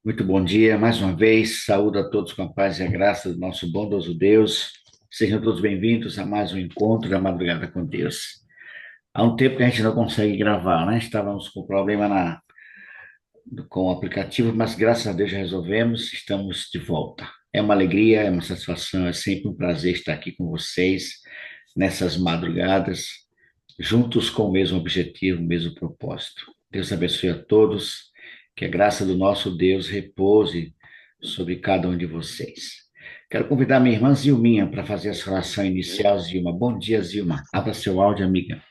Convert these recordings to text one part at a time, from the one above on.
Muito bom dia, mais uma vez, saúdo a todos com a paz e a graça do nosso bondoso Deus. Sejam todos bem-vindos a mais um encontro da madrugada com Deus. Há um tempo que a gente não consegue gravar, né? Estávamos com problema com o aplicativo, mas graças a Deus já resolvemos, estamos de volta. É uma alegria, é uma satisfação, é sempre um prazer estar aqui com vocês nessas madrugadas, juntos com o mesmo objetivo, o mesmo propósito. Deus abençoe a todos, que a graça do nosso Deus repouse sobre cada um de vocês. Quero convidar minha irmã Zilminha para fazer essa oração inicial. Zilma, bom dia, Zilma. Abra seu áudio, amiga.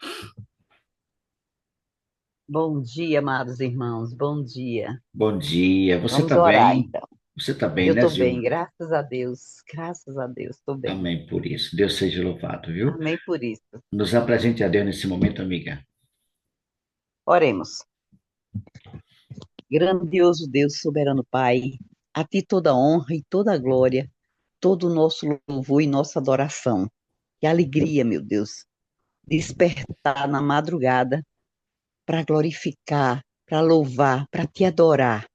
Bom dia, amados irmãos, bom dia. Bom dia. Você Vamos está orar, bem? então. Você está bem, Eu né, estou bem, Zilma? graças a Deus, estou bem. Amém por isso. Deus seja louvado, viu? Amém por isso. Nos apresente a Deus nesse momento, amiga. Oremos. Grandioso Deus, soberano Pai, a Ti toda honra e toda glória, todo o nosso louvor e nossa adoração. Que alegria, meu Deus, despertar na madrugada para glorificar, para louvar, para Te adorar.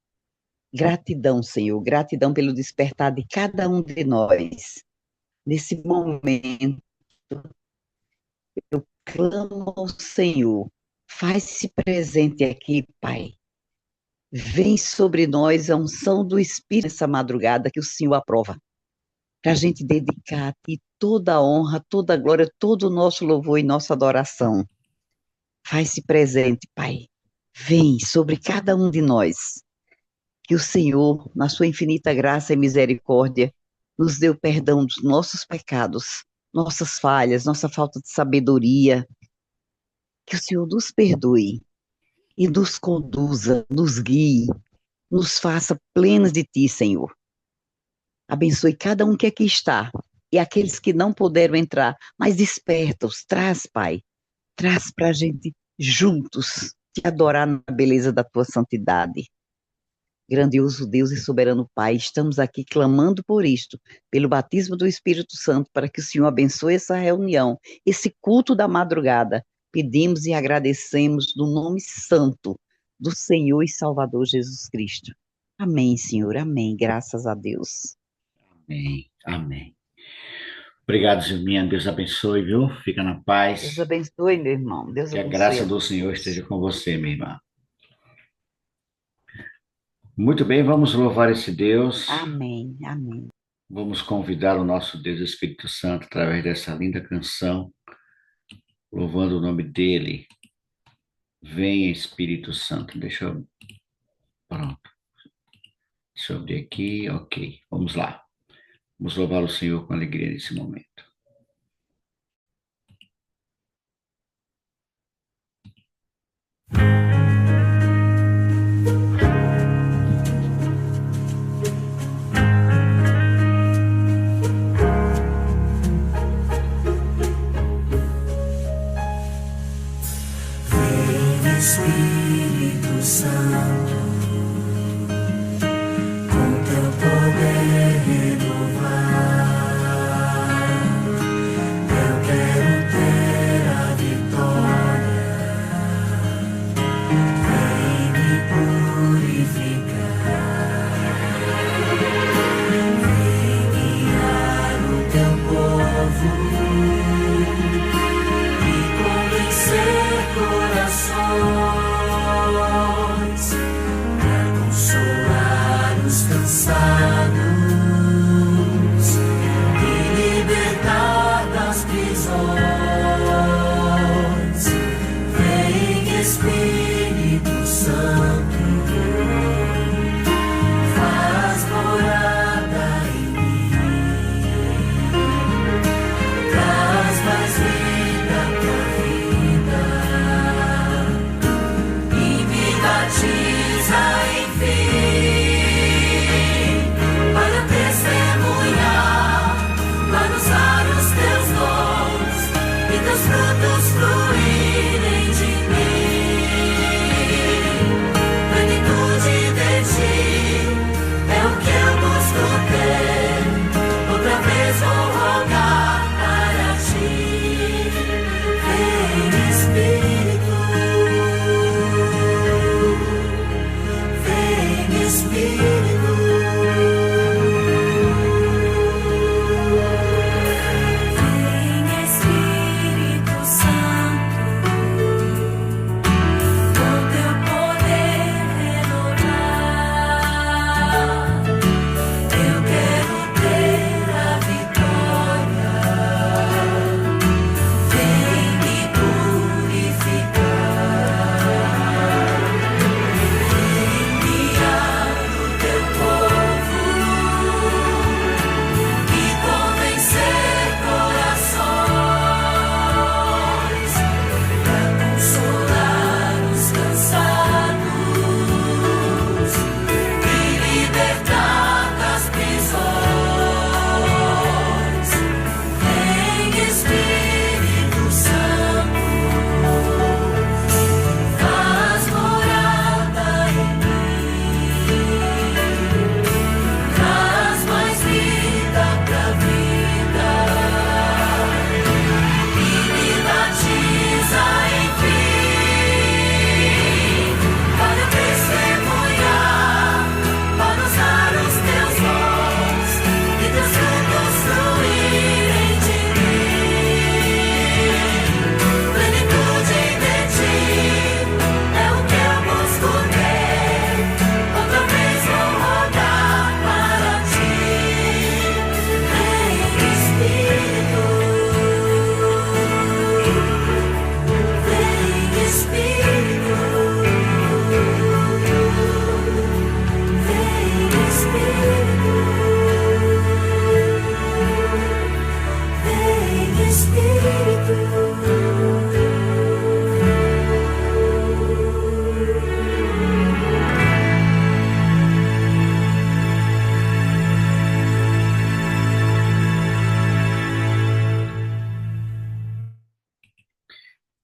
Gratidão, Senhor, gratidão pelo despertar de cada um de nós. Nesse momento, eu clamo ao Senhor, faz-se presente aqui, Pai. Vem sobre nós a unção do Espírito nessa madrugada que o Senhor aprova, para a gente dedicar a Ti toda a honra, toda a glória, todo o nosso louvor e nossa adoração. Faz-se presente, Pai. Vem sobre cada um de nós. Que o Senhor, na sua infinita graça e misericórdia, nos dê o perdão dos nossos pecados, nossas falhas, nossa falta de sabedoria. Que o Senhor nos perdoe e nos conduza, nos guie, nos faça plenos de Ti, Senhor. Abençoe cada um que aqui está e aqueles que não puderam entrar, mas desperta-os, traz, Pai, traz para a gente juntos te adorar na beleza da Tua santidade. Grandioso Deus e soberano Pai, estamos aqui clamando por isto, pelo batismo do Espírito Santo, para que o Senhor abençoe essa reunião, esse culto da madrugada. Pedimos e agradecemos no nome santo do Senhor e Salvador Jesus Cristo. Amém, Senhor, amém, graças a Deus. Amém. Amém. Obrigado, Zilminha. Deus abençoe, viu? Fica na Deus paz. abençoe, meu irmão, Deus Que a abençoe graça a do Senhor esteja todos. com você, minha irmã. Muito bem, vamos louvar esse Deus. Amém, amém. Vamos convidar o nosso Deus Espírito Santo através dessa linda canção, louvando o nome dele. Venha, Espírito Santo. Pronto. Deixa eu abrir aqui. Ok. Vamos lá. Vamos louvar o Senhor com alegria nesse momento. Espírito Santo, com teu poder renovar, eu quero ter a vitória. Vem me purificar, vem guiar o teu povo e convencer corações, para consolar os cansados e libertar das prisões. Vem, Espírito Santo, faz morada em mim, traz mais vida pra vida e me batiza, enfim, para testemunhar, para usar os teus dons e teus frutos fluírem de mim. Plenitude de ti é o que eu busco ter. Outra vez vou rogar para ti. Vem, Espírito, vem, Espírito.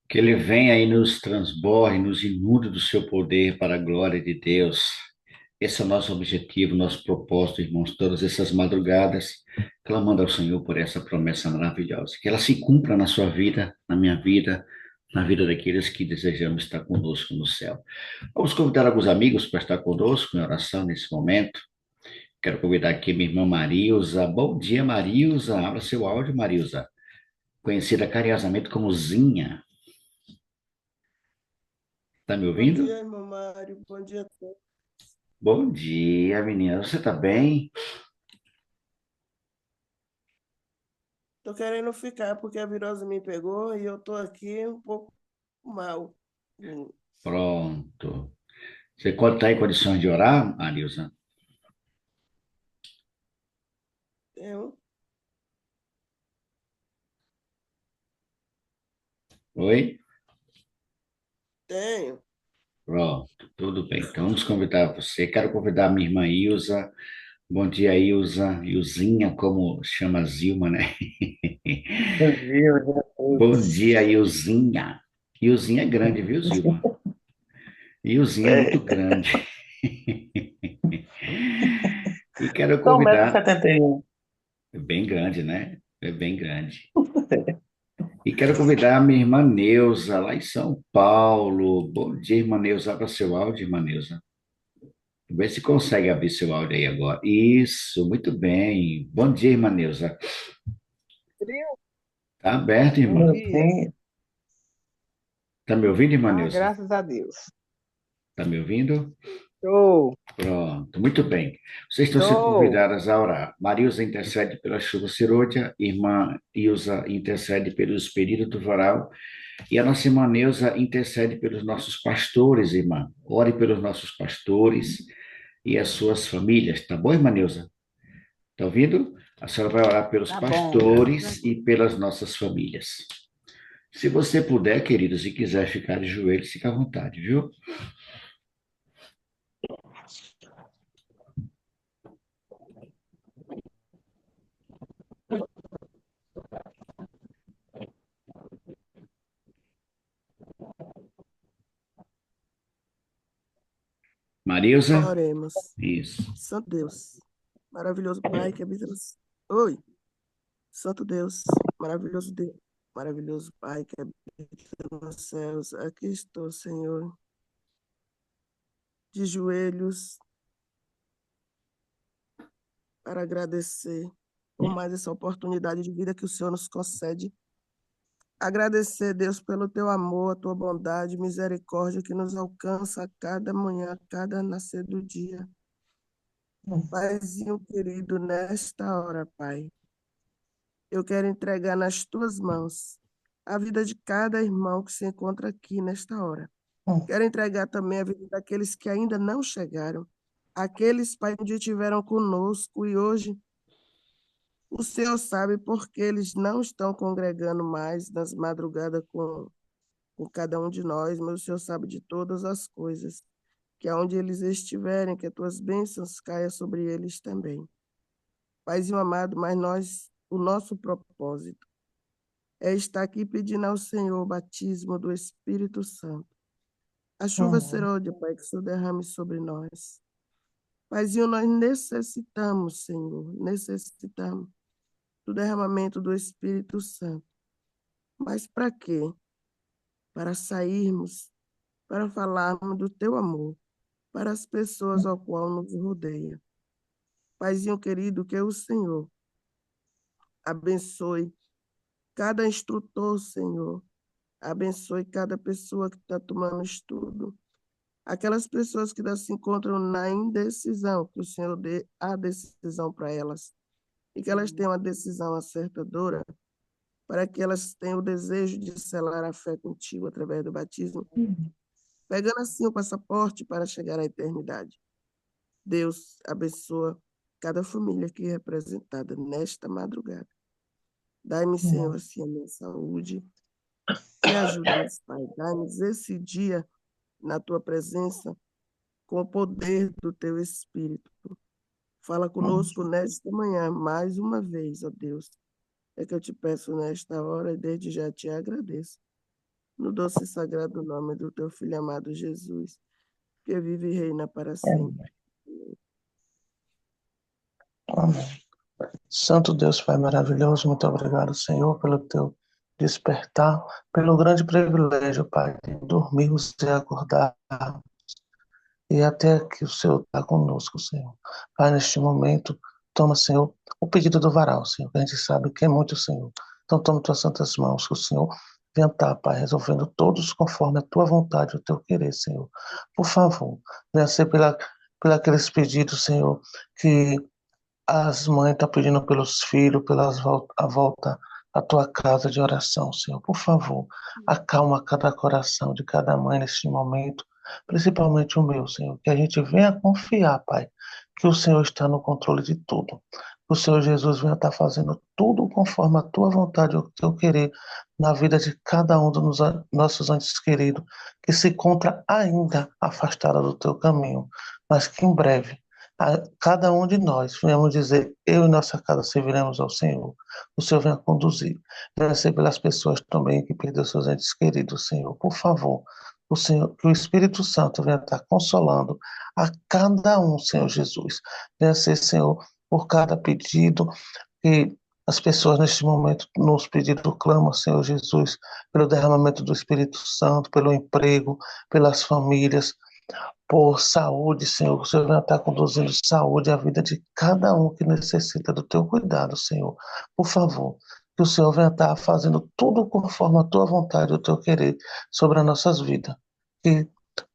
Que ele venha e nos transborde, nos inunde do seu poder para a glória de Deus. Esse é o nosso objetivo, nosso propósito, irmãos, todas essas madrugadas, clamando ao Senhor por essa promessa maravilhosa. Que ela se cumpra na sua vida, na minha vida, na vida daqueles que desejamos estar conosco no céu. Vamos convidar alguns amigos para estar conosco em oração nesse momento. Quero convidar aqui minha irmã Marilza. Bom dia, Marilza. Abra seu áudio, Marilza. Conhecida carinhosamente como Zinha. Está me Bom ouvindo? dia, irmão Mário. Bom dia a todos. Bom dia, menina. Você está bem? Tô querendo ficar porque a virose me pegou e eu tô aqui um pouco mal. Pronto. Você está em condições de orar, Marilza? Tenho, Oi? tenho. Pronto, tudo bem. Então vamos convidar você. Quero convidar a minha irmã Ilza. Bom dia, Ilza. Ilzinha, como chama Zilma, né? Bom dia a Bom todos. dia, Ilzinha. Ilzinha é grande, viu, Zilma? Ilzinha é muito grande. E quero Sou convidar. 1,71 m. É bem grande, né? É bem grande. E quero convidar a minha irmã Neuza, lá em São Paulo. Bom dia, irmã Neuza. Abra seu áudio, irmã Neuza. Vê se consegue abrir seu áudio aí agora. Isso, muito bem. Bom dia, irmã Neuza. Frio? Tá aberto, Bom irmã. dia. Sim, Tá me ouvindo, irmã Ah, Neuza? graças a Deus. Tá me ouvindo? Tô, Pronto, muito bem. Vocês estão sendo tô. convidadas a orar. Marilza intercede pela chuva serôdia, irmã Ilza intercede pelo espírito varal, e a nossa irmã Neuza intercede pelos nossos pastores, irmã. Ore pelos nossos pastores e as suas famílias, tá bom, irmã Neuza? Tá ouvindo? A senhora vai orar pelos Tá bom, graças a pastores e Deus. pelas nossas famílias. Se você puder, querido, se quiser ficar de joelhos, fica à vontade, viu? Marilza? Oremos. Isso. Santo Deus, maravilhoso Pai que habita nos... Oi, Santo Deus, maravilhoso Deus, maravilhoso Pai que habita nos céus. Aqui estou, Senhor, de joelhos para agradecer por mais essa oportunidade de vida que o Senhor nos concede. Agradecer, Deus, pelo teu amor, a tua bondade, misericórdia que nos alcança a cada manhã, a cada nascer do dia. Paizinho querido, nesta hora, Pai, eu quero entregar nas tuas mãos a vida de cada irmão que se encontra aqui nesta hora. Quero entregar também a vida daqueles que ainda não chegaram, aqueles, Pai, que um dia estiveram conosco e hoje o Senhor sabe por que eles não estão congregando mais nas madrugadas com cada um de nós, mas o Senhor sabe de todas as coisas. Que aonde eles estiverem, que as tuas bênçãos caiam sobre eles também. Paizinho amado, mas o nosso propósito é estar aqui pedindo ao Senhor o batismo do Espírito Santo. A chuva serôdia, Pai, que o Senhor derrame sobre nós. Paizinho, nós necessitamos, Senhor, necessitamos do derramamento do Espírito Santo. Mas para quê? Para sairmos, para falarmos do teu amor para as pessoas ao qual nos rodeia. Paizinho querido, que o Senhor abençoe cada instrutor, Senhor. Abençoe cada pessoa que está tomando estudo. Aquelas pessoas que ainda se encontram na indecisão, que o Senhor dê a decisão para elas. E que elas tenham a decisão acertadora, para que elas tenham o desejo de selar a fé contigo através do batismo, pegando assim o passaporte para chegar à eternidade. Deus abençoa cada família aqui representada nesta madrugada. Dai-me, Senhor, assim a minha saúde e ajuda-nos, Pai. Dai-nos esse dia na tua presença com o poder do teu Espírito. Fala conosco nesta manhã, mais uma vez, ó Deus. É que eu te peço nesta hora e desde já te agradeço. no doce e sagrado nome do teu Filho amado Jesus, que vive e reina para sempre. Amém. Santo Deus, Pai maravilhoso, muito obrigado, Senhor, pelo teu despertar, pelo grande privilégio, Pai, de dormirmos e acordar, e até que o Senhor está conosco, Senhor. Pai, neste momento, toma, Senhor, o pedido do varal, Senhor, que a gente sabe que é muito, Senhor. Então, toma tuas santas mãos, que o Senhor venha estar, Pai, resolvendo todos conforme a tua vontade, o teu querer, Senhor. Por favor, venha ser pela aqueles pedidos, Senhor, que as mães estão pedindo pelos filhos, a volta à tua casa de oração, Senhor. Por favor, acalma cada coração de cada mãe neste momento, principalmente o meu, Senhor. Que a gente venha confiar, Pai, que o Senhor está no controle de tudo. Que o Senhor Jesus venha estar fazendo tudo conforme a tua vontade, o teu querer, na vida de cada um dos nossos entes queridos, que se encontra ainda afastada do teu caminho, mas que em breve a cada um de nós venhamos dizer, eu e nossa casa serviremos ao Senhor. O Senhor venha conduzir. Venha ser pelas pessoas também que perderam seus entes queridos, Senhor. Por favor, o Senhor, que o Espírito Santo venha estar consolando a cada um, Senhor Jesus. Venha ser, Senhor, por cada pedido que as pessoas neste momento nos pedidos clamam, Senhor Jesus, pelo derramamento do Espírito Santo, pelo emprego, pelas famílias, por saúde, Senhor. O Senhor vai estar conduzindo saúde à vida de cada um que necessita do teu cuidado, Senhor. Por favor, que o Senhor venha estar fazendo tudo conforme a tua vontade, o teu querer sobre as nossas vidas. Que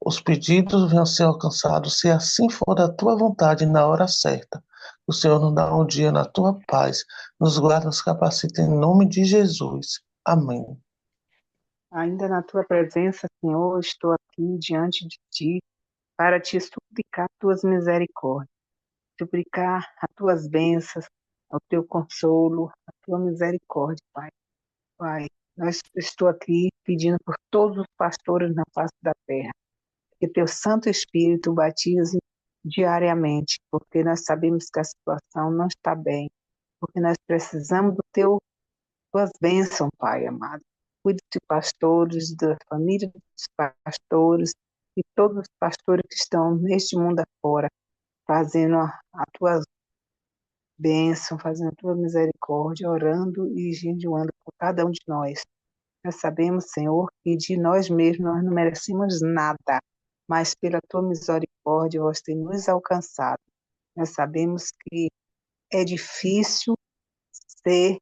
os pedidos venham ser alcançados, se assim for da tua vontade, na hora certa. O Senhor nos dá um dia na tua paz, nos guarda, nos capacita em nome de Jesus. Amém. Ainda na tua presença, Senhor, estou aqui diante de ti para te suplicar tuas misericórdias, suplicar as tuas bênçãos, o teu consolo, a tua misericórdia, Pai. Pai, estou aqui pedindo por todos os pastores na face da terra, que teu Santo Espírito batize diariamente, porque nós sabemos que a situação não está bem, porque nós precisamos tuas bênçãos, Pai amado. Cuide de pastores, da família dos pastores e todos os pastores que estão neste mundo afora, fazendo a tua bênção, fazendo a tua misericórdia, orando e jejuando por cada um de nós. Nós sabemos, Senhor, que de nós mesmos nós não merecemos nada, mas pela tua misericórdia vós tem nos alcançado. Nós sabemos que é difícil ser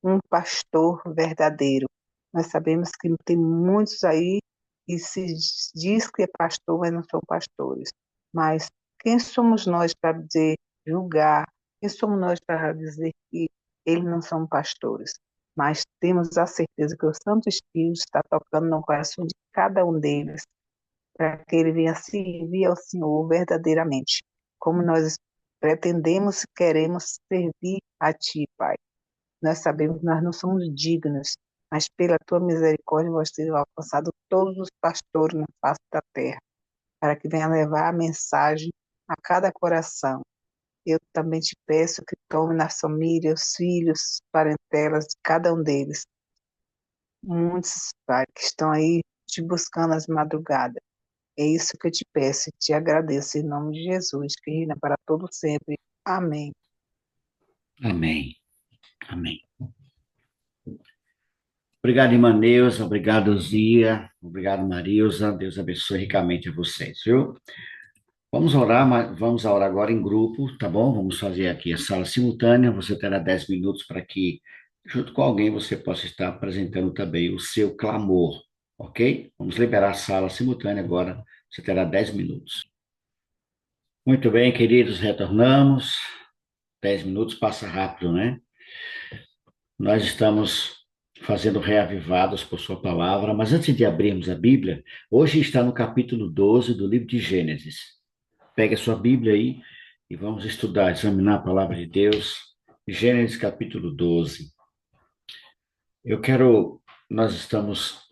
um pastor verdadeiro. Nós sabemos que tem muitos aí que se diz que é pastor, mas não são pastores. Mas quem somos nós para dizer, julgar? Quem somos nós para dizer que eles não são pastores? Mas temos a certeza que o Santo Espírito está tocando no coração de cada um deles, para que ele venha servir ao Senhor verdadeiramente, como nós pretendemos e queremos servir a Ti, Pai. Nós sabemos que nós não somos dignos, mas pela Tua misericórdia vós tens alcançado todos os pastores na face da terra, para que venha levar a mensagem a cada coração. Eu também te peço que tome na família, os filhos, parentelas de cada um deles. Muitos, Pai, que estão aí te buscando às madrugadas. É isso que eu te peço e te agradeço em nome de Jesus, que reina para todo sempre. Amém. Amém. Amém. Obrigado, irmã Neuza. Obrigado, Zia. Obrigado, Marilza. Deus abençoe ricamente a vocês, viu? Vamos orar, mas vamos orar agora em grupo, tá bom? Vamos fazer aqui a sala simultânea. Você terá 10 minutos para que, junto com alguém, você possa estar apresentando também o seu clamor, ok? Vamos liberar a sala simultânea agora. Você terá 10 minutos. Muito bem, queridos, retornamos. 10 minutos passa rápido, né? Nós estamos fazendo reavivados por sua palavra, mas antes de abrirmos a Bíblia, hoje está no capítulo 12 do livro de Gênesis. Pegue a sua Bíblia aí e vamos estudar, examinar a palavra de Deus. Gênesis capítulo 12.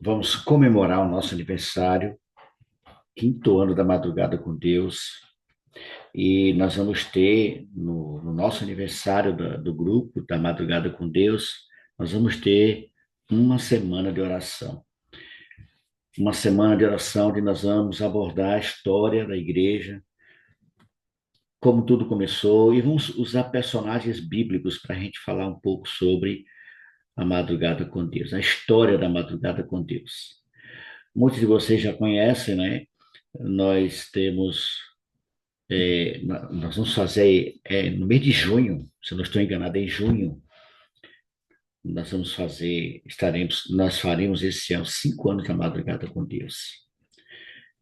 Vamos comemorar o nosso aniversário, 5º ano da madrugada com Deus, e nós vamos ter, no nosso aniversário do grupo da Madrugada com Deus, nós vamos ter uma semana de oração. uma semana de oração onde nós vamos abordar a história da igreja, como tudo começou, e vamos usar personagens bíblicos para a gente falar um pouco sobre a madrugada com Deus, a história da madrugada com Deus. Muitos de vocês já conhecem, né? Nós temos, nós vamos fazer no mês de junho, se eu não estou enganado, é em junho, nós faremos esse ano 5 anos da madrugada com Deus.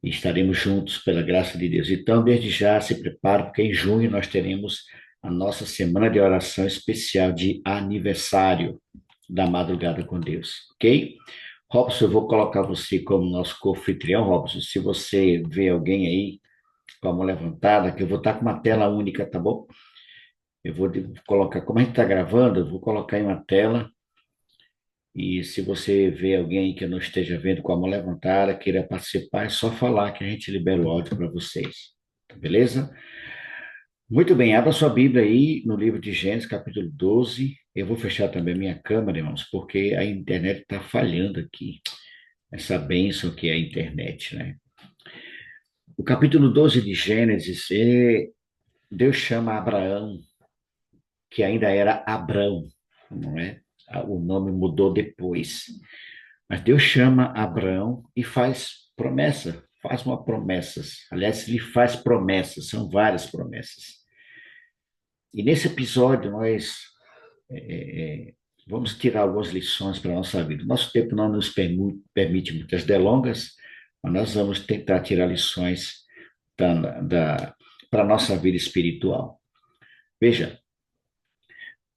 E estaremos juntos pela graça de Deus. Então, desde já, se prepare, porque em junho nós teremos a nossa semana de oração especial de aniversário da madrugada com Deus, ok? Robson, eu vou colocar você como nosso co-anfitrião, Robson. Se você vê alguém aí com a mão levantada, que eu vou estar com uma tela única, tá bom? Eu vou colocar, como a gente está gravando, eu vou colocar em uma tela. E se você vê alguém que eu não esteja vendo com a mão levantada, queira participar, é só falar que a gente libera o áudio para vocês. Beleza? Muito bem, abra sua Bíblia aí no livro de Gênesis, capítulo 12. Eu vou fechar também minha câmera, irmãos, porque a internet está falhando aqui. Essa bênção que é a internet, né? O capítulo 12 de Gênesis, Deus chama Abraão, que ainda era Abrão, não é? O nome mudou depois. Mas Deus chama Abraão e faz uma promessas. Aliás, ele faz promessas, são várias promessas. E nesse episódio nós vamos tirar algumas lições para a nossa vida. Nosso tempo não nos permite muitas delongas, mas nós vamos tentar tirar lições para a nossa vida espiritual. Veja,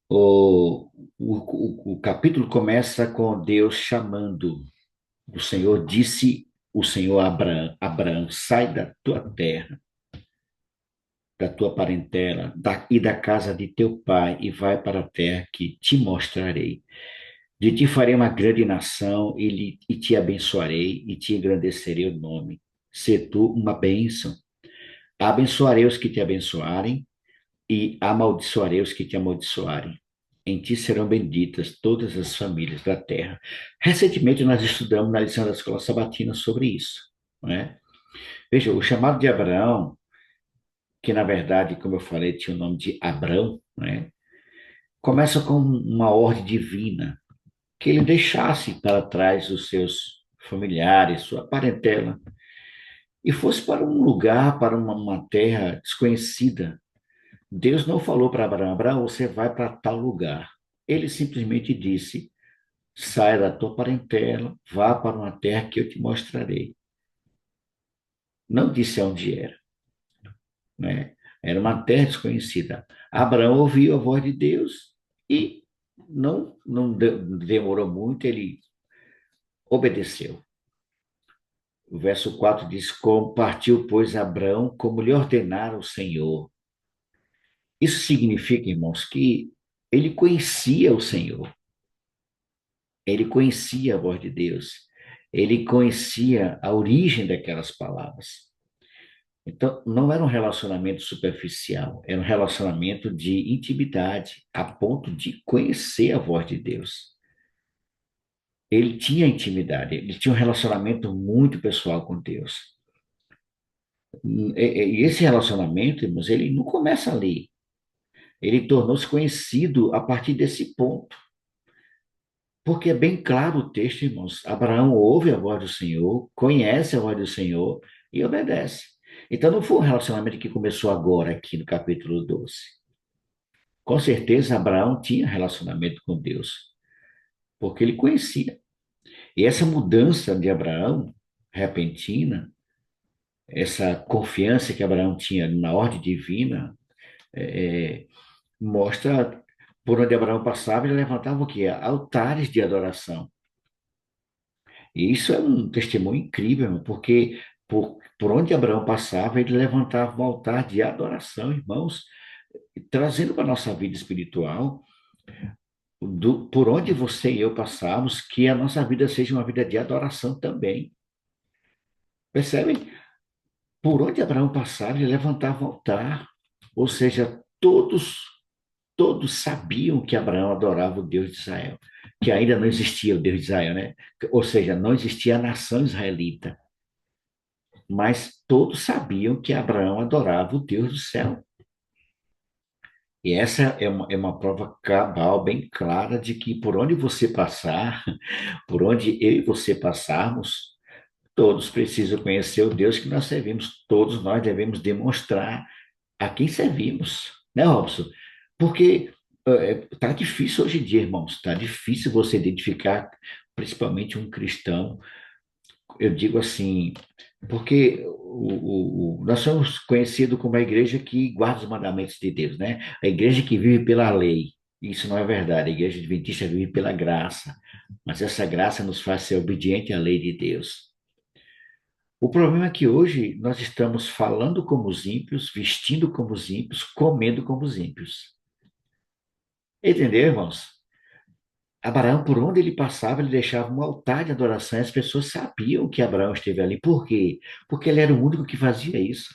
o capítulo começa com Deus chamando. O Senhor disse, o Senhor a Abraão, sai da tua terra, da tua parentela e da casa de teu pai e vai para a terra que te mostrarei. De ti farei uma grande nação e te abençoarei e te engrandecerei o nome. Sê tu uma bênção. Abençoarei os que te abençoarem e amaldiçoarei os que te amaldiçoarem. Em ti serão benditas todas as famílias da terra. Recentemente nós estudamos na lição da Escola Sabatina sobre isso, não é? Veja, o chamado de Abraão, que na verdade, como eu falei, tinha o nome de Abrão, né? Começa com uma ordem divina, que ele deixasse para trás os seus familiares, sua parentela, e fosse para um lugar, para uma terra desconhecida. Deus não falou para Abraão, Abraão, você vai para tal lugar. Ele simplesmente disse, saia da tua parentela, vá para uma terra que eu te mostrarei. Não disse onde era, né? Era uma terra desconhecida. Abraão ouviu a voz de Deus e não demorou muito, ele obedeceu. O verso 4 diz, partiu, pois, Abraão, como lhe ordenara o Senhor. Isso significa, irmãos, que ele conhecia o Senhor. Ele conhecia a voz de Deus. Ele conhecia a origem daquelas palavras. Então, não era um relacionamento superficial, era um relacionamento de intimidade, a ponto de conhecer a voz de Deus. Ele tinha intimidade, ele tinha um relacionamento muito pessoal com Deus. E esse relacionamento, irmãos, ele não começa ali. Ele tornou-se conhecido a partir desse ponto. Porque é bem claro o texto, irmãos. Abraão ouve a voz do Senhor, conhece a voz do Senhor e obedece. Então não foi um relacionamento que começou agora, aqui no capítulo 12. Com certeza, Abraão tinha relacionamento com Deus, porque ele conhecia. E essa mudança de Abraão, repentina, essa confiança que Abraão tinha na ordem divina, mostra por onde Abraão passava, ele levantava o quê? Altares de adoração. E isso é um testemunho incrível, porque por onde Abraão passava, ele levantava um altar de adoração, irmãos, trazendo para a nossa vida espiritual, por onde você e eu passamos, que a nossa vida seja uma vida de adoração também. Percebem? Por onde Abraão passava, ele levantava um altar, ou seja, todos todos sabiam que Abraão adorava o Deus de Israel, que ainda não existia o Deus de Israel, né? Ou seja, não existia a nação israelita, mas todos sabiam que Abraão adorava o Deus do céu. E essa é uma prova cabal, bem clara, de que por onde você passar, por onde eu e você passarmos, todos precisam conhecer o Deus que nós servimos. Todos nós devemos demonstrar a quem servimos, né, Robson? Porque tá difícil hoje em dia, irmãos, tá difícil você identificar, principalmente um cristão, eu digo assim, porque nós somos conhecidos como a igreja que guarda os mandamentos de Deus, né? A igreja que vive pela lei. Isso não é verdade. A igreja adventista vive pela graça, mas essa graça nos faz ser obediente à lei de Deus. O problema é que hoje nós estamos falando como os ímpios, vestindo como os ímpios, comendo como os ímpios. Entendeu, irmãos? Abraão, por onde ele passava, ele deixava um altar de adoração e as pessoas sabiam que Abraão esteve ali. Por quê? Porque ele era o único que fazia isso.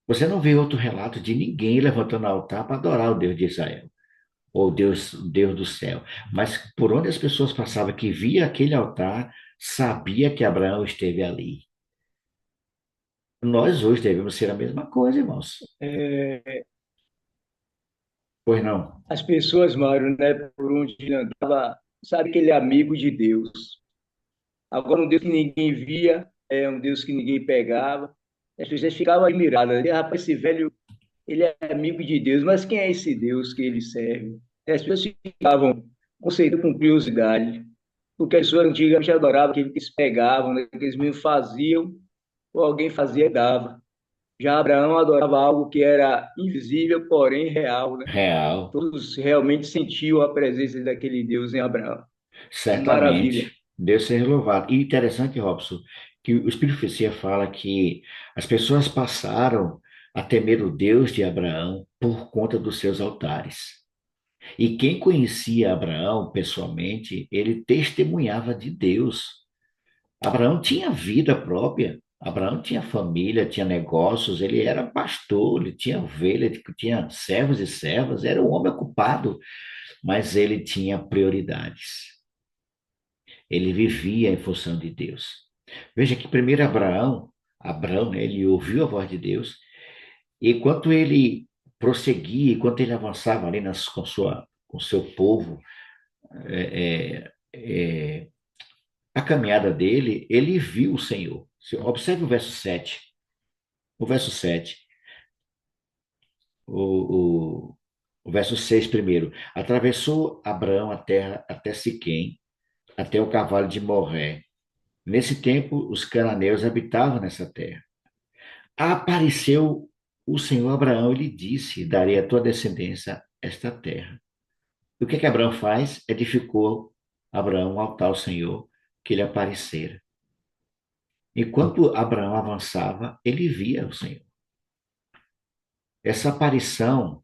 Você não vê outro relato de ninguém levantando altar para adorar o Deus de Israel, ou Deus do céu. Mas por onde as pessoas passavam que via aquele altar, sabia que Abraão esteve ali. Nós hoje devemos ser a mesma coisa, irmãos. Pois não? As pessoas, Mário, né, por onde andava, sabe que ele é amigo de Deus. Agora, um Deus que ninguém via, é um Deus que ninguém pegava. As pessoas ficavam admiradas. Rapaz, esse velho, ele é amigo de Deus, mas quem é esse Deus que ele serve? As pessoas ficavam conceitando com curiosidade, porque as pessoas antigamente adoravam aquilo que eles pegavam, né, que eles mesmo faziam, ou alguém fazia e dava. Já Abraão adorava algo que era invisível, porém real, né? Real, Todos realmente sentiam a presença daquele Deus em Abraão. Maravilha. certamente. Deus seja louvado. E interessante, Robson, que o Espírito de Profecia fala que as pessoas passaram a temer o Deus de Abraão por conta dos seus altares. E quem conhecia Abraão pessoalmente, ele testemunhava de Deus. Abraão tinha vida própria, Abraão tinha família, tinha negócios, ele era pastor, ele tinha ovelha, ele tinha servos e servas, era um homem ocupado, mas ele tinha prioridades. Ele vivia em função de Deus. Veja que primeiro Abraão, né, ele ouviu a voz de Deus, e enquanto ele prosseguia, enquanto ele avançava ali com seu povo, é, é, é, a caminhada dele, ele viu o Senhor. Observe o verso 7. O verso 7. O, o, o verso 6 primeiro. Atravessou Abraão a terra até Siquém, até o cavalo de Morré. Nesse tempo, os cananeus habitavam nessa terra. Apareceu o Senhor a Abraão e lhe disse: darei a tua descendência esta terra. E o que Abraão faz? Edificou Abraão um altar ao Senhor, que lhe aparecera. Enquanto Abraão avançava, ele via o Senhor. Essa aparição,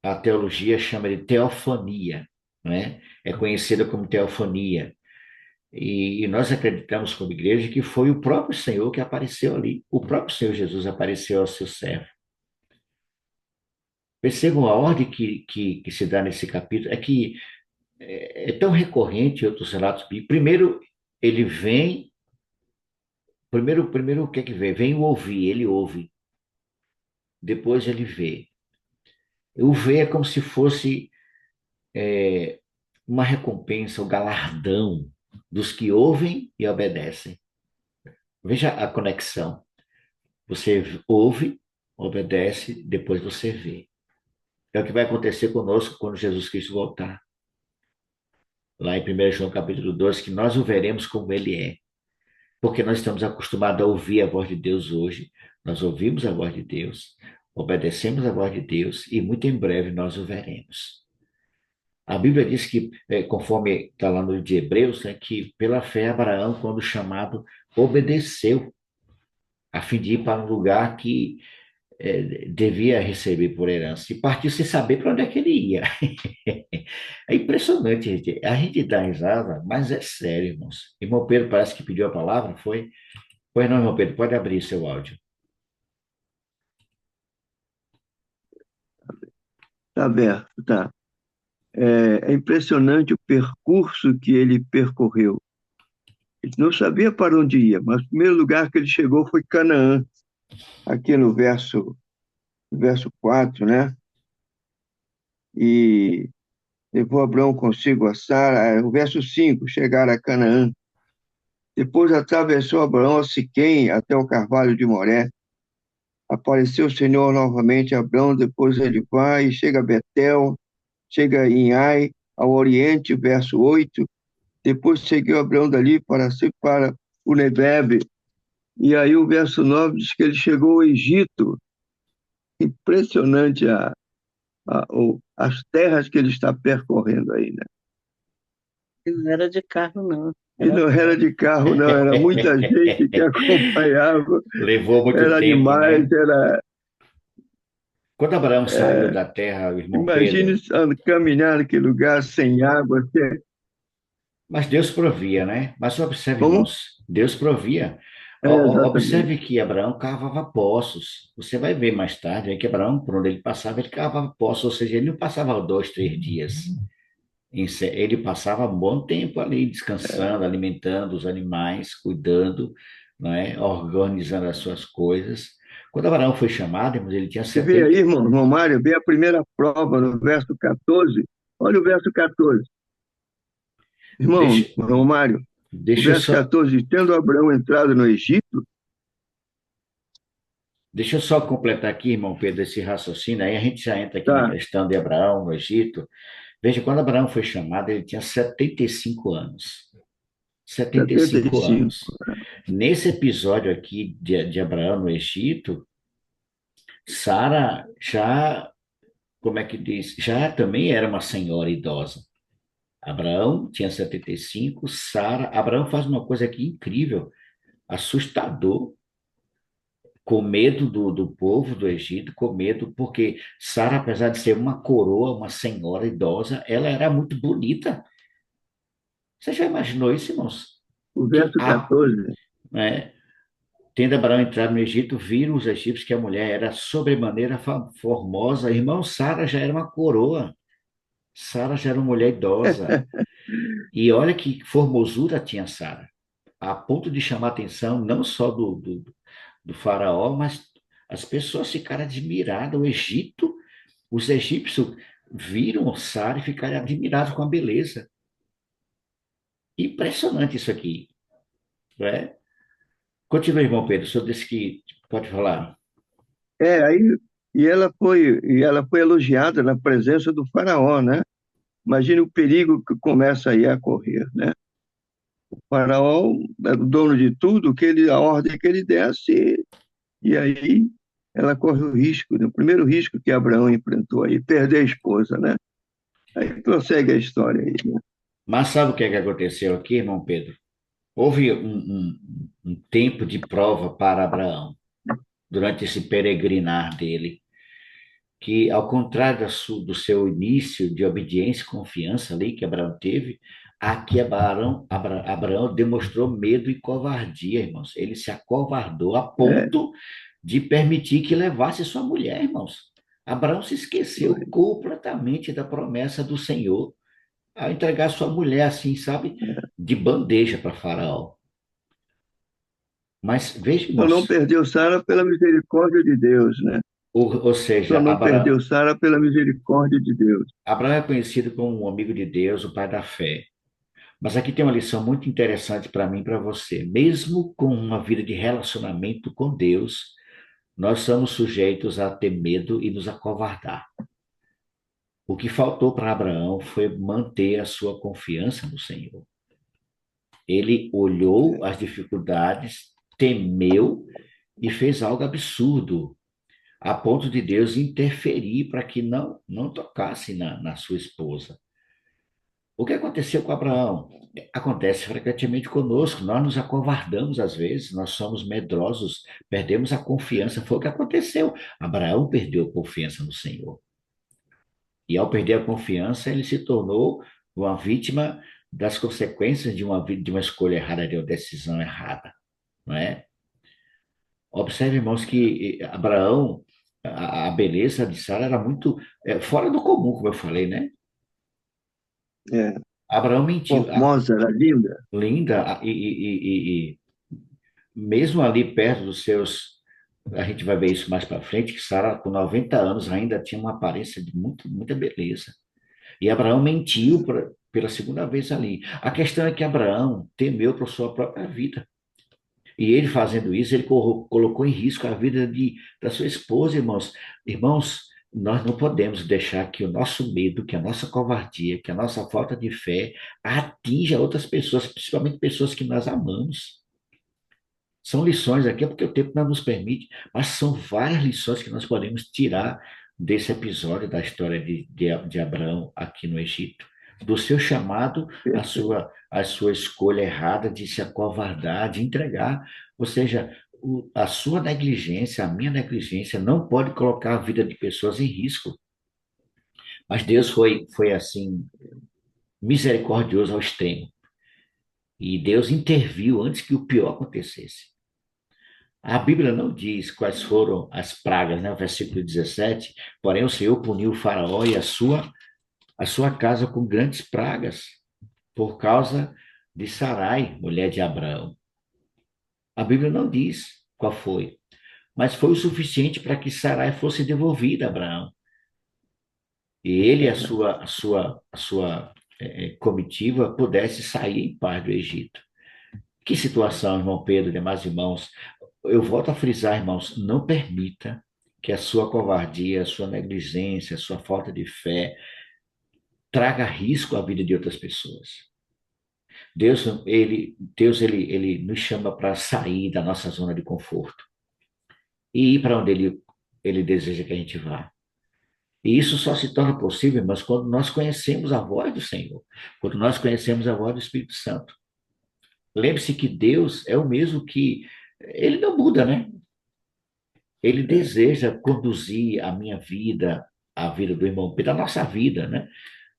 a teologia chama de teofania, né? É conhecida como teofania. E nós acreditamos como igreja que foi o próprio Senhor que apareceu ali. O próprio Senhor Jesus apareceu ao seu servo. Percebam a ordem que se dá nesse capítulo, é que é tão recorrente em outros relatos bíblicos. Primeiro, ele vem. Primeiro o que é que vem? Vem o ouvir, ele ouve. Depois ele vê. O ver é como se fosse uma recompensa, o galardão dos que ouvem e obedecem. Veja a conexão. Você ouve, obedece, depois você vê. É o que vai acontecer conosco quando Jesus Cristo voltar. Lá em 1 João capítulo 2, que nós o veremos como ele é. Porque nós estamos acostumados a ouvir a voz de Deus hoje. Nós ouvimos a voz de Deus, obedecemos a voz de Deus e muito em breve nós o veremos. A Bíblia diz que, conforme está lá no livro de Hebreus, que pela fé Abraão, quando chamado, obedeceu, a fim de ir para um lugar que devia receber por herança, e partiu sem saber para onde é que ele ia. É impressionante, gente. A gente dá risada, mas é sério, irmãos. Irmão Pedro parece que pediu a palavra, foi? Pois não, irmão Pedro, pode abrir seu áudio. Tá aberto, tá. É impressionante o percurso que ele percorreu. Ele não sabia para onde ia, mas o primeiro lugar que ele chegou foi Canaã, aqui no verso 4, né? E levou Abraão consigo a Sara, o verso 5, chegar a Canaã. Depois atravessou Abraão a Siquém até o carvalho de Moré. Apareceu o Senhor novamente a Abraão, depois ele vai, chega a Betel, chega em Ai, ao oriente, verso 8. Depois seguiu Abraão dali para o Neguebe. E aí o verso 9 diz que ele chegou ao Egito. Impressionante as terras que ele está percorrendo aí, né? E não era de carro, não. E não era de carro, não, era muita gente que acompanhava, Levou muito era tempo, demais, né? era. Quando Abraão saiu da terra, o irmão Imagine Pedro, caminhar naquele lugar sem água. mas Deus provia, né? Mas observe, Como? irmãos, Deus provia. Exatamente. Observe que Abraão cavava poços. Você vai ver mais tarde que Abraão, por onde ele passava, ele cavava poços, ou seja, ele não passava 2, 3 dias. Ele passava um bom tempo ali, descansando, alimentando os animais, cuidando, não é? Organizando as suas coisas. Quando Abraão foi chamado, irmãos, ele tinha Você vê aí, 70. irmão Mário, vê a primeira prova no verso 14. Olha o verso 14. Deixa, Irmão Mário, o deixa eu verso só, 14, tendo Abraão entrado no Egito, deixa eu só completar aqui, irmão Pedro, esse raciocínio. Aí a gente já entra aqui na tá, questão de Abraão no Egito. Veja, quando Abraão foi chamado, ele tinha 75 anos. 75 75. anos. Nesse episódio aqui de Abraão no Egito, Sara já, como é que diz? Já também era uma senhora idosa. Abraão tinha 75, Abraão faz uma coisa aqui incrível, assustador, com medo do povo do Egito, com medo, porque Sara, apesar de ser uma coroa, uma senhora idosa, ela era muito bonita. Você já imaginou isso, irmãos? O Que verso 14. né, tendo Abraão entrado no Egito, viram os egípcios que a mulher era sobremaneira formosa. Irmão, Sara já era uma coroa. Sara já era uma mulher idosa. E olha que formosura tinha Sara, a ponto de chamar a atenção não só do faraó, mas as pessoas ficaram admiradas. O Egito, os egípcios viram Sara e ficaram admirados com a beleza. Impressionante isso aqui, né? Continua, irmão Pedro, o senhor disse que pode falar. Aí, e ela foi elogiada na presença do faraó, né? Imagine o perigo que começa aí a correr, né? O faraó é o dono de tudo, a ordem que ele desse, e aí ela corre o risco, né? O primeiro risco que Abraão enfrentou aí, perder a esposa, né? Aí prossegue a história aí, né? Mas sabe o que é que aconteceu aqui, irmão Pedro? Houve um tempo de prova para Abraão, durante esse peregrinar dele, que, ao contrário do seu início de obediência e confiança ali que Abraão teve, aqui Abraão demonstrou medo e covardia, irmãos. Ele se acovardou a É, ponto de permitir que levasse sua mulher, irmãos. Abraão se esqueceu foi. completamente da promessa do Senhor ao entregar sua mulher assim, sabe, de bandeja para Faraó. Mas veja, Só não irmãos, perdeu Sara pela misericórdia de Deus, né? ou Só seja, não perdeu Sara pela misericórdia de Deus. Abraão é conhecido como um amigo de Deus, o pai da fé. Mas aqui tem uma lição muito interessante para mim e para você. Mesmo com uma vida de relacionamento com Deus, nós somos sujeitos a ter medo e nos acovardar. O que faltou para Abraão foi manter a sua confiança no Senhor. Ele olhou as dificuldades, temeu e fez algo absurdo, a ponto de Deus interferir para que não tocasse na sua esposa. O que aconteceu com Abraão? Acontece frequentemente conosco. Nós nos acovardamos às vezes, nós somos medrosos, perdemos a confiança. Foi o que aconteceu. Abraão perdeu a confiança no Senhor. E ao perder a confiança, ele se tornou uma vítima das consequências de uma escolha errada, de uma decisão errada, não é? Observe, irmãos, que Abraão, A beleza de Sara era muito fora do comum, como eu falei, né? É, Abraão mentiu. formosa, era linda. Linda, e mesmo ali perto dos seus. A gente vai ver isso mais para frente, que Sara, com 90 anos, ainda tinha uma aparência de muita beleza. E Abraão mentiu pela segunda vez ali. A questão é que Abraão temeu por sua própria vida. E ele fazendo isso, ele colocou em risco a vida da sua esposa, irmãos. Irmãos, nós não podemos deixar que o nosso medo, que a nossa covardia, que a nossa falta de fé atinja outras pessoas, principalmente pessoas que nós amamos. São lições aqui, é porque o tempo não nos permite, mas são várias lições que nós podemos tirar desse episódio da história de Abraão aqui no Egito. Do seu chamado, a sua escolha errada de se acovardar, de entregar. Ou seja, a sua negligência, a minha negligência, não pode colocar a vida de pessoas em risco. Mas Deus foi assim, misericordioso ao extremo. E Deus interviu antes que o pior acontecesse. A Bíblia não diz quais foram as pragas, né? O versículo 17, porém o Senhor puniu o faraó e a sua casa com grandes pragas, por causa de Sarai, mulher de Abraão. A Bíblia não diz qual foi, mas foi o suficiente para que Sarai fosse devolvida a Abraão. E ele e a sua comitiva pudesse sair em paz do Egito. Que situação, irmão Pedro e demais irmãos. Eu volto a frisar, irmãos, não permita que a sua covardia, a sua negligência, a sua falta de fé traga risco à vida de outras pessoas. Deus, ele nos chama para sair da nossa zona de conforto e ir para onde ele deseja que a gente vá. E isso só se torna possível, mas quando nós conhecemos a voz do Senhor, quando nós conhecemos a voz do Espírito Santo. Lembre-se que Deus é o mesmo que. Ele não muda, né? Ele deseja conduzir a minha vida, a vida do irmão Pedro, a nossa vida, né?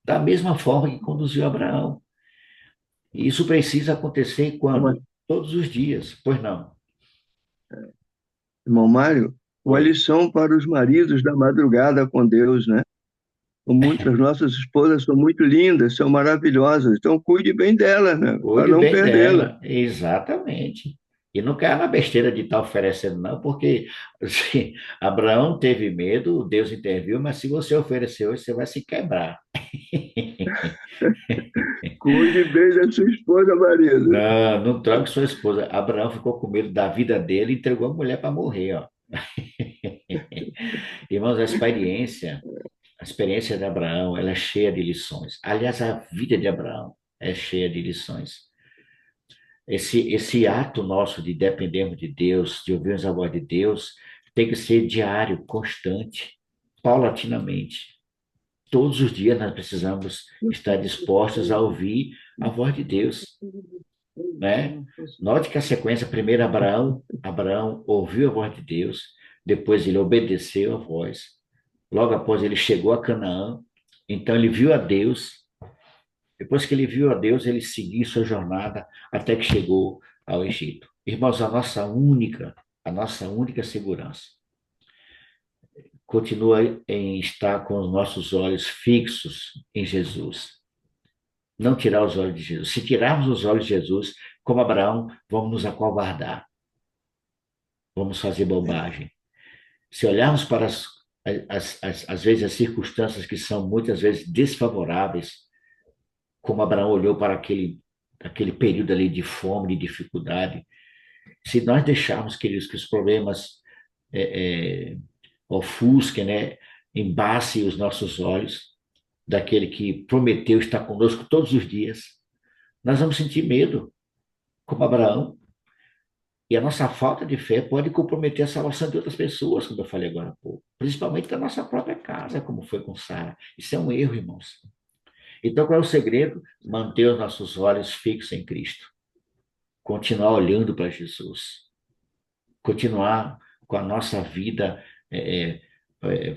Da mesma forma que conduziu Abraão. E isso precisa acontecer quando? Todos os dias, pois não? Irmão Mário, uma Oi. lição para os maridos da madrugada com Deus, né? Muitas nossas esposas são muito lindas, são maravilhosas, então cuide bem delas, né? Para Cuide não bem perdê-las. dela, exatamente. E não caia na besteira de estar oferecendo, não, porque se Abraão teve medo, Deus interviu, mas se você oferecer hoje, você vai se quebrar. Cuide bem da sua esposa, marido. Não, não troque sua esposa. Abraão ficou com medo da vida dele e entregou a mulher para morrer, ó. Irmãos, a experiência de Abraão, ela é cheia de lições. Aliás, a vida de Abraão é cheia de lições. Esse ato nosso de dependermos de Deus, de ouvirmos a voz de Deus, tem que ser diário, constante, paulatinamente. Todos os dias nós precisamos estar dispostos a ouvir a voz de Deus, né? Note que a sequência, primeiro Abraão ouviu a voz de Deus, depois ele obedeceu a voz, logo após ele chegou a Canaã, então ele viu a Deus, depois que ele viu a Deus, ele seguiu sua jornada até que chegou ao Egito. Irmãos, a nossa única segurança continua em estar com os nossos olhos fixos em Jesus. Não tirar os olhos de Jesus. Se tirarmos os olhos de Jesus, como Abraão, vamos nos acovardar. Vamos fazer bobagem. Se olharmos para às vezes as circunstâncias que são muitas vezes desfavoráveis, como Abraão olhou para aquele período ali de fome, de dificuldade, se nós deixarmos, queridos, que os problemas ofusquem, né, embacem os nossos olhos daquele que prometeu estar conosco todos os dias, nós vamos sentir medo, como Abraão, e a nossa falta de fé pode comprometer a salvação de outras pessoas, como eu falei agora há pouco, principalmente da nossa própria casa, como foi com Sara. Isso é um erro, irmãos. Então, qual é o segredo? Manter os nossos olhos fixos em Cristo. Continuar olhando para Jesus. Continuar com a nossa vida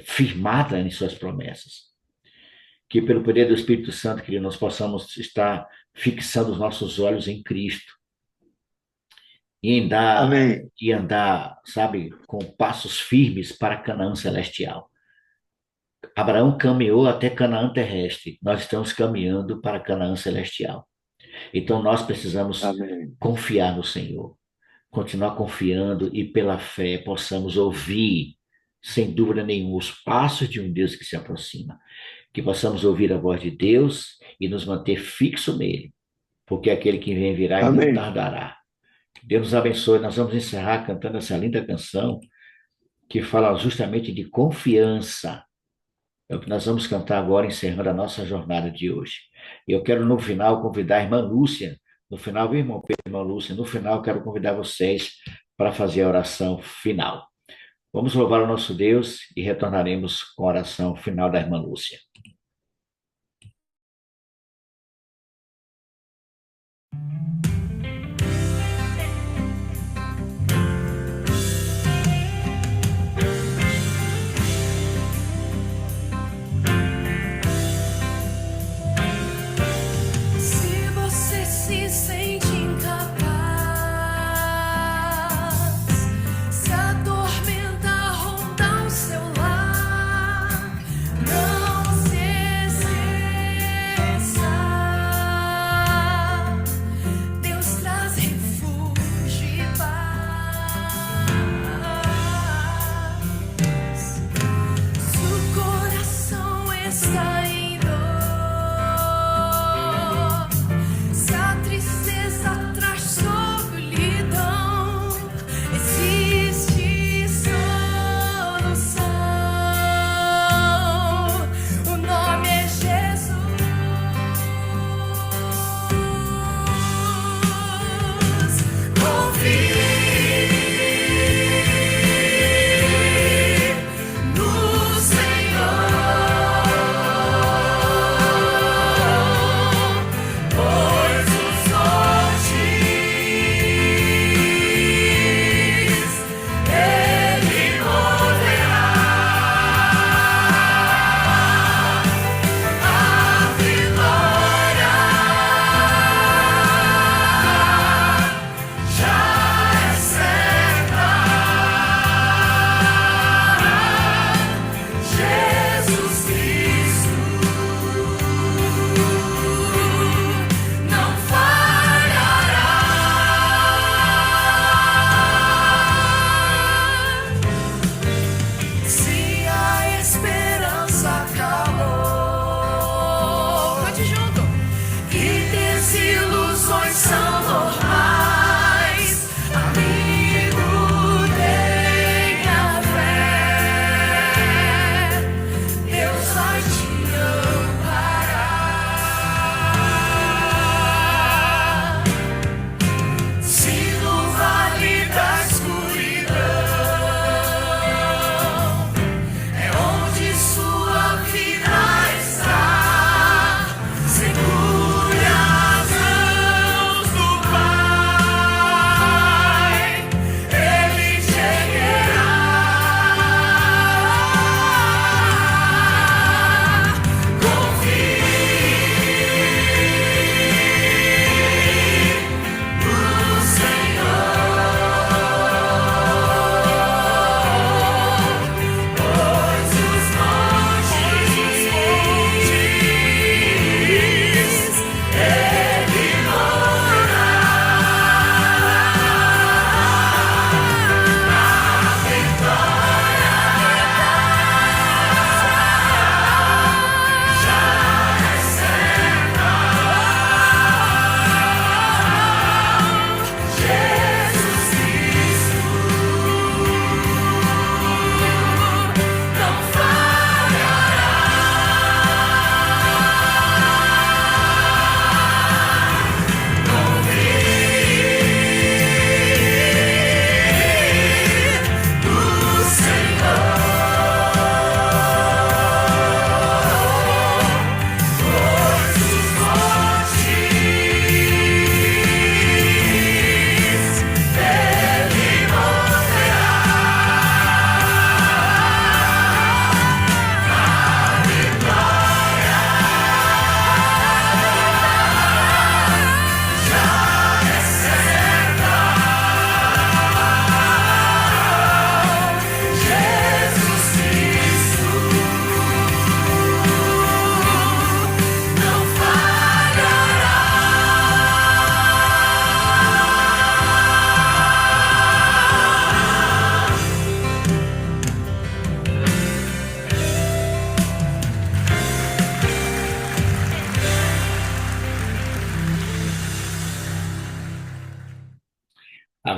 firmada em suas promessas. Que pelo poder do Espírito Santo, que nós possamos estar fixando os nossos olhos em Cristo. Amém. e andar, sabe, com passos firmes para Canaã celestial. Abraão caminhou até Canaã terrestre. Nós estamos caminhando para Canaã celestial. Então nós precisamos Amém. confiar no Senhor, continuar confiando e pela fé possamos ouvir, sem dúvida nenhuma, os passos de um Deus que se aproxima. Que possamos ouvir a voz de Deus e nos manter fixo nele, porque aquele que vem virá e não Amém. tardará. Deus nos abençoe. Nós vamos encerrar cantando essa linda canção que fala justamente de confiança. É o que nós vamos cantar agora, encerrando a nossa jornada de hoje. E eu quero, no final, convidar a irmã Lúcia. No final, viu, irmão Pedro, irmã Lúcia? No final, eu quero convidar vocês para fazer a oração final. Vamos louvar o nosso Deus e retornaremos com a oração final da irmã Lúcia. Se você se sente incapaz, se a tormenta ronda o seu lar, não se esqueça,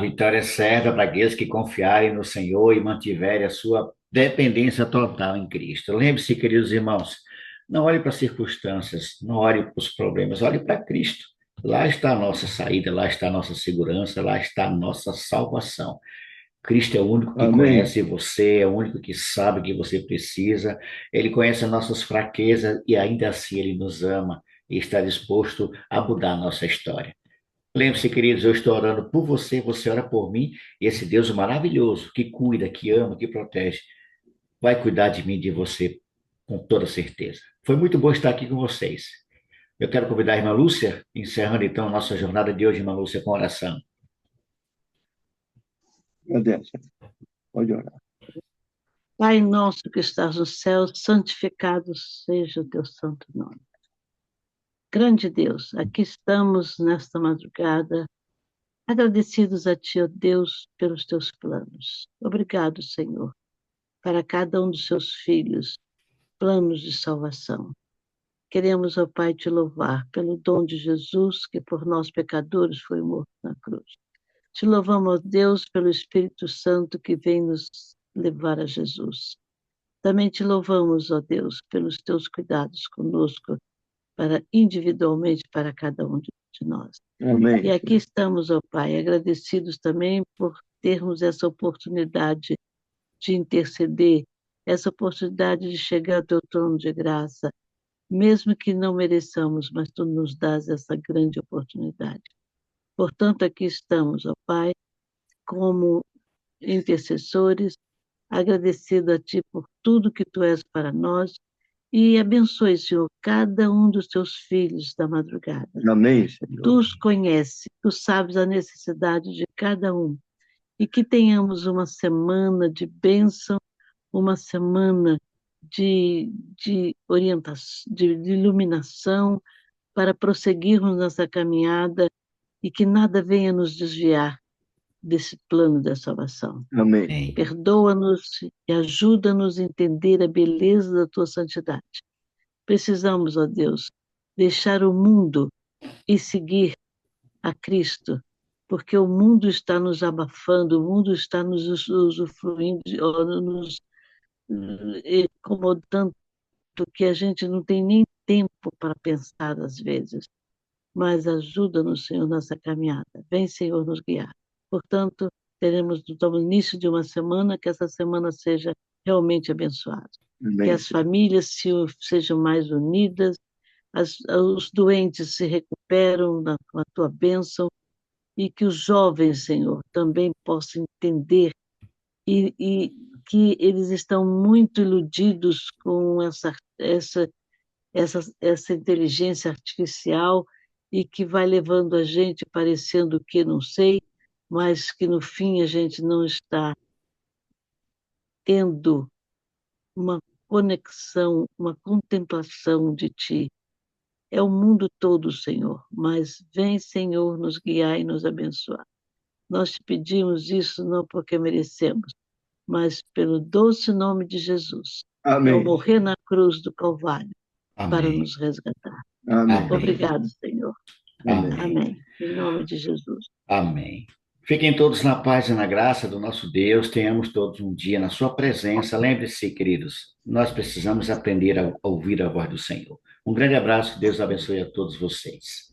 vitória é certa para aqueles que confiarem no Senhor e mantiverem a sua dependência total em Cristo. Lembre-se, queridos irmãos, não olhe para as circunstâncias, não olhe para os problemas, olhe para Cristo. Lá está a nossa saída, lá está a nossa segurança, lá está a nossa salvação. Cristo é o único que Amém. conhece você, é o único que sabe o que você precisa. Ele conhece as nossas fraquezas e ainda assim ele nos ama e está disposto a mudar a nossa história. Lembre-se, queridos, eu estou orando por você, você ora por mim, e esse Deus maravilhoso, que cuida, que ama, que protege, vai cuidar de mim e de você com toda certeza. Foi muito bom estar aqui com vocês. Eu quero convidar a irmã Lúcia, encerrando então a nossa jornada de hoje, irmã Lúcia, com oração. Agradece. Pode orar. Pai nosso que estás no céu, santificado seja o teu santo nome. Grande Deus, aqui estamos nesta madrugada, agradecidos a Ti, ó Deus, pelos Teus planos. Obrigado, Senhor, para cada um dos Seus filhos, planos de salvação. Queremos, ó Pai, Te louvar pelo dom de Jesus, que por nós pecadores foi morto na cruz. Te louvamos, ó Deus, pelo Espírito Santo que vem nos levar a Jesus. Também Te louvamos, ó Deus, pelos Teus cuidados conosco, individualmente para cada um de nós. Amém. E aqui estamos, ó Pai, agradecidos também por termos essa oportunidade de interceder, essa oportunidade de chegar ao Teu trono de graça, mesmo que não mereçamos, mas Tu nos dás essa grande oportunidade. Portanto, aqui estamos, ó Pai, como intercessores, agradecido a Ti por tudo que Tu és para nós, e abençoe, Senhor, cada um dos Teus filhos da madrugada. Amém, Senhor. Tu os conheces, Tu sabes a necessidade de cada um. E que tenhamos uma semana de bênção, uma semana de orientação, de iluminação, para prosseguirmos nessa caminhada e que nada venha nos desviar desse plano da salvação. Amém. Amém. Perdoa-nos e ajuda-nos a entender a beleza da Tua santidade. Precisamos, ó Deus, deixar o mundo e seguir a Cristo, porque o mundo está nos abafando, o mundo está nos usufruindo, nos incomodando, que a gente não tem nem tempo para pensar às vezes. Mas ajuda-nos, Senhor, nessa caminhada. Vem, Senhor, nos guiar. Portanto, teremos no início de uma semana, que essa semana seja realmente abençoada. Amém, Que as Senhor. famílias sejam mais unidas, os doentes se recuperam com a Tua bênção, e que os jovens, Senhor, também possam entender e que eles estão muito iludidos com essa inteligência artificial e que vai levando a gente parecendo que não sei, mas que no fim a gente não está tendo uma conexão, uma contemplação de Ti. É o mundo todo, Senhor, mas vem, Senhor, nos guiar e nos abençoar. Nós Te pedimos isso não porque merecemos, mas pelo doce nome de Jesus, ao Amém. morrer na cruz do Calvário, para Amém. nos resgatar. Amém. Amém. Obrigado, Senhor. Amém. Amém. Em nome de Jesus. Amém. Fiquem todos na paz e na graça do nosso Deus, tenhamos todos um dia na sua presença. Lembre-se, queridos, nós precisamos aprender a ouvir a voz do Senhor. Um grande abraço, Deus abençoe a todos vocês.